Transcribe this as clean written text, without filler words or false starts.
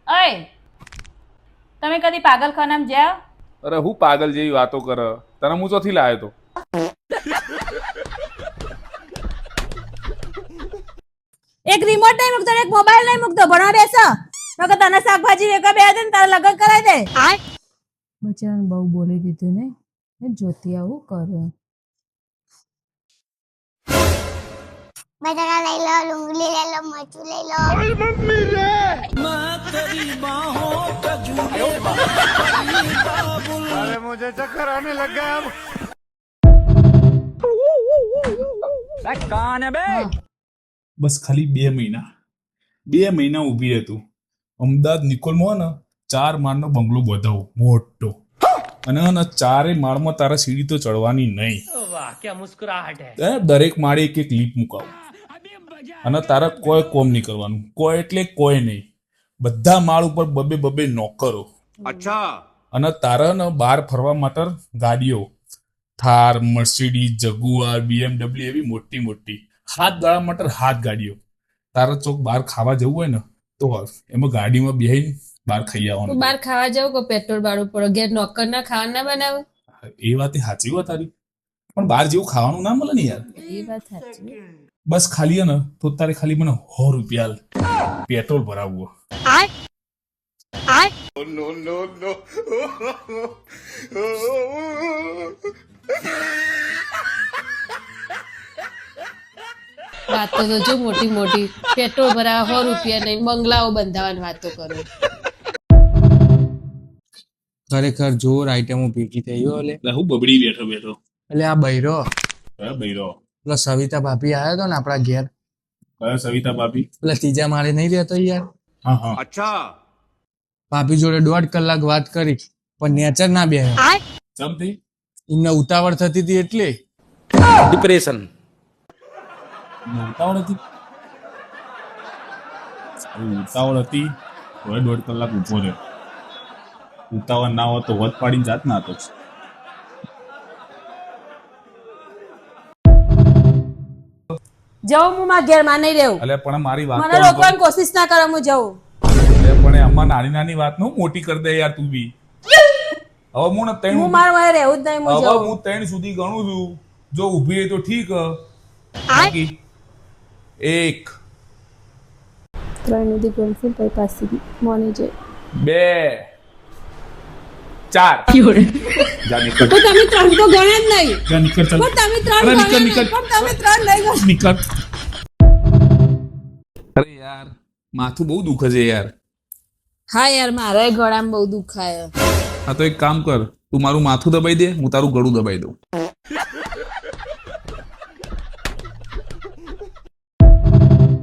અય તમે કદી પાગલખાનામાં જ્યાં? અરે હું પાગલ જેવી વાતો કરે, તને હું ચોથી લાવ્યો તો? એક રિમોટ નહીં મૂકતો, એક મોબાઈલ નહીં મૂકતો, ભણવા બેસો. નકર તને શાકભાજી વેકા બે દે ને તારે લગન કરાવી દે. બચારાને બહુ બોલી દીધું ને, જોતી આવું કર્યું. બટાકા લઈ લો, ડુંગળી લઈ લો, મરચું લઈ લો. अरे मुझे चक्कर आने लग गया अब कौन है बे? બસ ખાલી 2 મહિના ઊભી રહેતું. અમદાવાદ નિકોલમાં ને 4 માળનો બંગલો બંધાવો મોટો, અને 4 માળમાં તારા સીડી તો ચડવાની નહીં. वाह क्या मुस्कुराहट है. દરેક માળે એક લીપ મુકાવું, અને તારા કોઈ કોમ નહીં કરવાનું, કોઈ એટલે કોઈ નહીં. બધા માળ ઉપર બબે નોકરો. अच्छा અને તારા ને બહાર ફરવા માટે ગાડીઓ, થાર, મર્સિડીઝ, જગુઆર, BMW એવી મોટી મોટી હાથ ગાળા માટે હાથ ગાડીઓ. તારા ચોક બહાર ખાવા જવું હોય ને તો એમાં ગાડીમાં બેહીને બહાર ખાઈ આવવાનું. બહાર ખાવા જાવ કે પેટ્રોલ બાળું પડે, ઘેર નોકર ના ખાવા ના બનાવે. એ વાત સાચી હોય તારી, પણ બહાર જેવું ખાવાનું ના મળે ને યાર. એ વાત સાચી. બસ ખાલી હે ને તો તારે ખાલી મને 100 રૂપિયા પેટ્રોલ ભરાવવું. વાતો તો જો મોટી મોટી, પેટ્રોલ ભરાવા 100 રૂપિયા નહીં, બંગલાઓ બંધાવાની વાતો કરો. ખરેખર જોર આઈટમો ભેગી થઈ ગયો. એટલે હું બબડી બેઠો એટલે આ બૈરો કયો બૈરો? પેલા સવિતા ભાભી આવ્યો હતો ને આપણા ઘેર, કયો સવિતા ભાભી? પેલા ત્રીજા માળે નહીં રહેતો યાર. હા હા. अच्छा ભાભી જોડે 1.5 કલાક વાત કરી, પણ નેચર ના બે સમથી એમને ઉતાવળ થતી હતી એટલે डिप्रेशन ઉતાવળ હતી. ઉતાવળ હતી તો 1.5 કલાક ઉભો રહ્યો. ઉતાવળ ના હોત તો વધ પાડીને જાત ના હતો. જાઉં હું મારા ઘેર માં નહીં રહેવું. એટલે પણ મારી વાત મને રોકવાની કોશિશ ના કરો, હું જાઉં. પણ આમાં નાની નાની વાત નું મોટી કરી દે યાર તું બી. હવે હું ને હું મારા મારે રહેવું જ નહીં, હું હવે જાઉં. હું 3 સુધી ગણું છું. જો ઊભી રહી તો ઠીક. બાકી 1 ત્રણ સુધી ગણશું પછી પાછી મોની જઈ. 2 4 જા નીકળ. પણ તમે 3 તો ગણે જ નહીં. જા નીકળ ચાલ. પણ તમે 3 અરે ગણે નીકળ, નહીં. નીકળ. પણ તમે 3 નહીં ગણો. નીકળ. અરે યાર માથું બહુ દુખે છે યાર. હા યાર, મારે ગળામાં બહુ દુખાય. હા તો એક કામ કર, તું મારું માથું દબાઈ દે, હું તારું ગળું દબાઈ દઉં.